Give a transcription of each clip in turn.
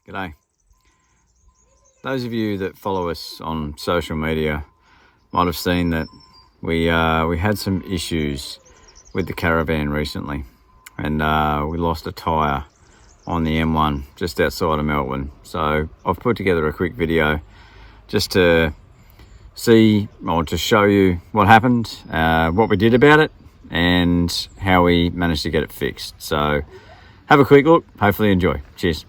G'day. Those of you that follow us on social media might have seen that we had some issues with the caravan recently, and we lost a tyre on the M1 just outside of Melbourne. So I've put together a quick video just to see, or to show you what happened, what we did about it, and how we managed to get it fixed. So have a quick look, hopefully you enjoy. Cheers.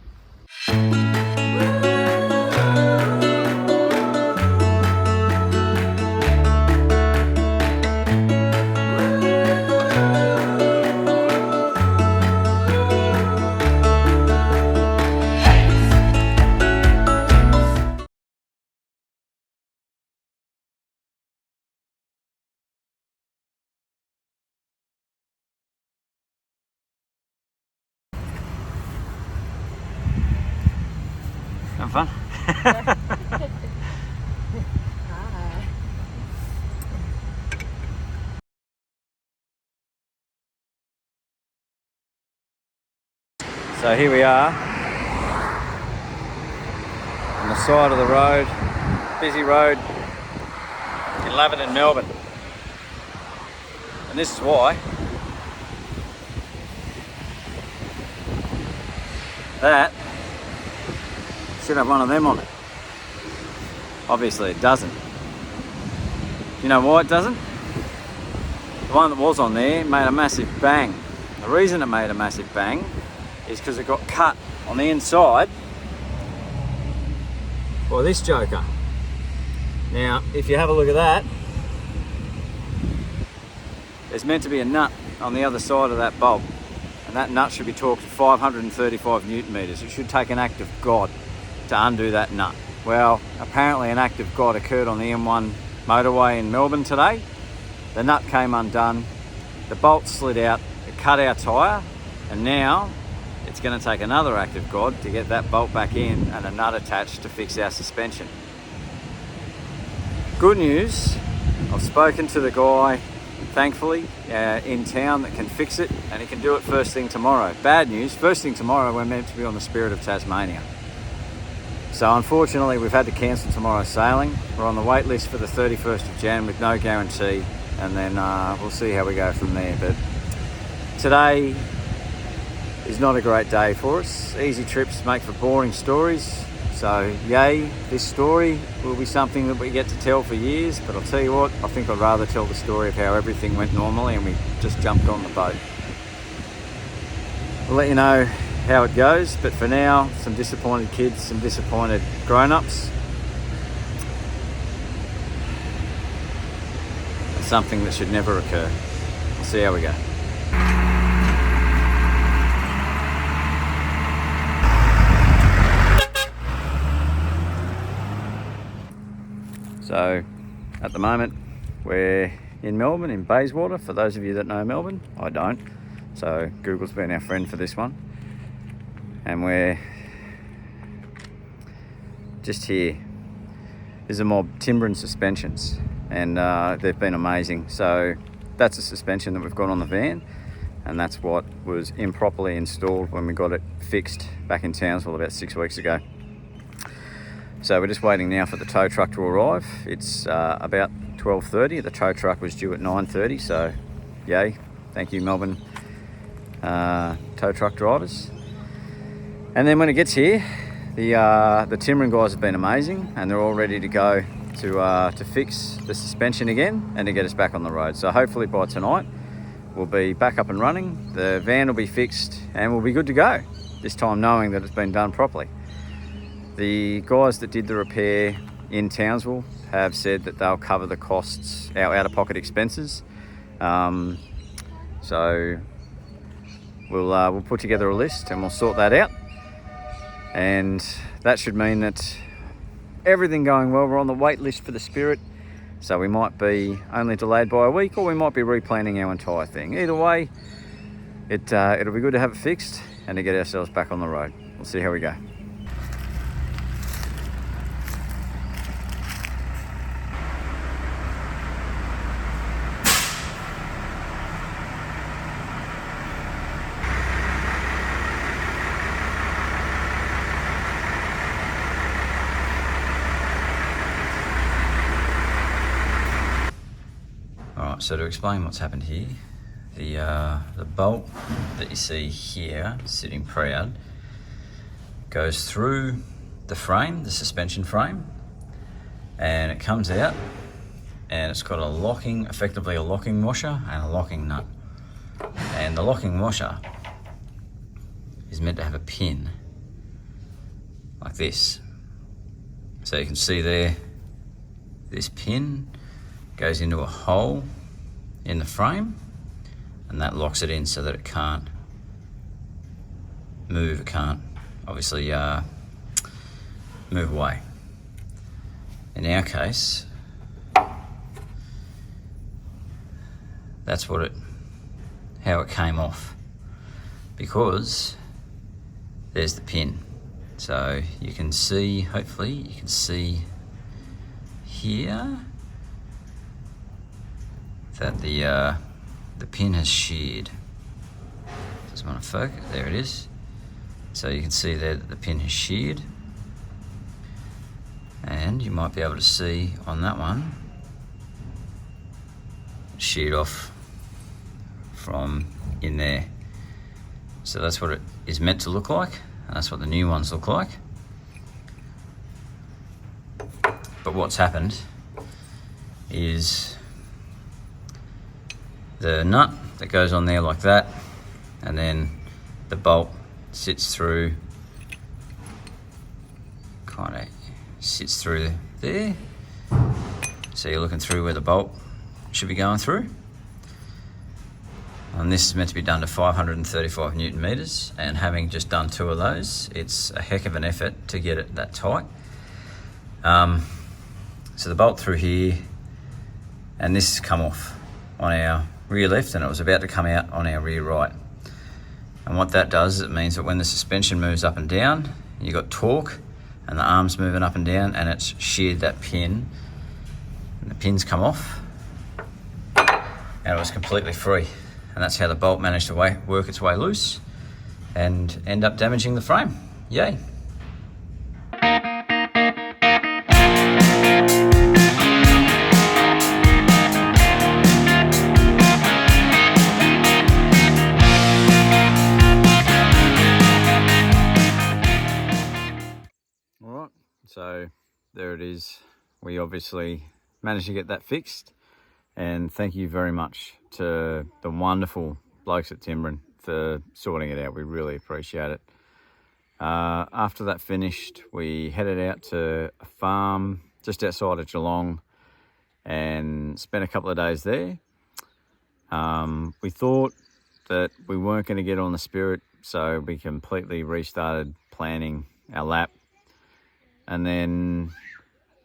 Have fun? So here we are on the side of the road, busy road in Laverton, Melbourne. And this is why. That should have one of them on it. Obviously it doesn't. You know why it doesn't? The one that was on there made a massive bang. The reason it made a massive bang is because it got cut on the inside by this joker. Now, if you have a look at that, there's meant to be a nut on the other side of that bolt, and that nut should be torqued to 535 Newton meters. It should take an act of God to undo that nut. Well, apparently an act of God occurred on the M1 motorway in Melbourne today. The nut came undone, the bolt slid out, it cut our tyre, and now it's going to take another act of God to get that bolt back in and a nut attached to fix our suspension. Good news, I've spoken to the guy, thankfully, in town that can fix it, and he can do it first thing tomorrow. Bad news, first thing tomorrow we're meant to be on the Spirit of Tasmania. So unfortunately we've had to cancel tomorrow's sailing. We're on the wait list for the 31st of Jan with no guarantee, and then we'll see how we go from there. But today is not a great day for us. Easy trips make for boring stories. So yay, this story will be something that we get to tell for years, but I'll tell you what, I think I'd rather tell the story of how everything went normally and we just jumped on the boat. We'll let you know how it goes, but for now, some disappointed kids, some disappointed grown-ups. It's something that should never occur. We'll see how we go. So at the moment we're in Melbourne, in Bayswater. For those of you that know Melbourne, I don't. So Google's been our friend for this one. And we're just here. There's a mob, Timber and Suspensions, and they've been amazing. So that's a suspension that we've got on the van, and that's what was improperly installed when we got it fixed back in Townsville about 6 weeks ago. So we're just waiting now for the tow truck to arrive. It's about 12:30. The tow truck was due at 9:30, so yay. Thank you, Melbourne tow truck drivers. And then when it gets here, the timbering guys have been amazing, and they're all ready to go to fix the suspension again and to get us back on the road. So hopefully by tonight we'll be back up and running. The van will be fixed and we'll be good to go, this time knowing that it's been done properly. The guys that did the repair in Townsville have said that they'll cover the costs, our out-of-pocket expenses. So we'll put together a list and we'll sort that out. And that should mean that everything going well. We're on the wait list for the Spirit, so we might be only delayed by a week, or we might be replanning our entire thing. Either way, it'll be good to have it fixed and to get ourselves back on the road. We'll see how we go. so to explain what's happened here, the bolt that you see here sitting proud goes through the frame, the suspension frame, and it comes out, and it's got effectively a locking washer and a locking nut. And the locking washer is meant to have a pin like this. So you can see there, this pin goes into a hole in the frame, and that locks it in so that it can't move. It can't obviously move away. In our case, that's how it came off, because there's the pin. So you can see, hopefully you can see here that the pin has sheared. Just want to focus, there it is. So you can see there that the pin has sheared, and you might be able to see on that one, sheared off from in there. So that's what it is meant to look like, and that's what the new ones look like. But what's happened is the nut that goes on there like that, and then the bolt sits through, kind of sits through there. So you're looking through where the bolt should be going through. And this is meant to be done to 535 Newton meters, and having just done 2 of those, it's a heck of an effort to get it that tight. So the bolt through here, and this has come off on our rear left, and it was about to come out on our rear right. And what that does is it means that when the suspension moves up and down, you've got torque, and the arm's moving up and down, and it's sheared that pin, and the pin's come off, and it was completely free. And that's how the bolt managed to work its way loose and end up damaging the frame. Yay. All right, so there it is. We obviously managed to get that fixed. And thank you very much to the wonderful blokes at Timbren for sorting it out. We really appreciate it. After that finished, we headed out to a farm just outside of Geelong and spent a couple of days there. We thought that we weren't going to get on the Spirit, so we completely restarted planning our lap. And then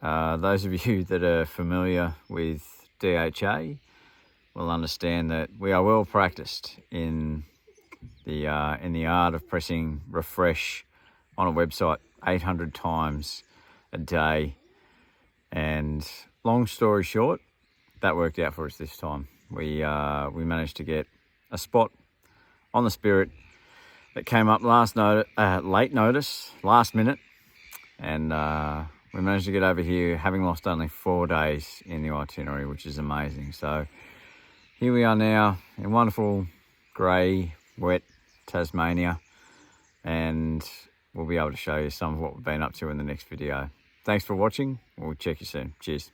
those of you that are familiar with DHA will understand that we are well practiced in the art of pressing refresh on a website 800 times a day. And long story short, that worked out for us this time. We managed to get a spot on the Spirit that came up late notice, last minute, and we managed to get over here, having lost only 4 days in the itinerary, which is amazing. So here we are now in wonderful, grey, wet Tasmania, and we'll be able to show you some of what we've been up to in the next video. Thanks for watching. We'll check you soon. Cheers.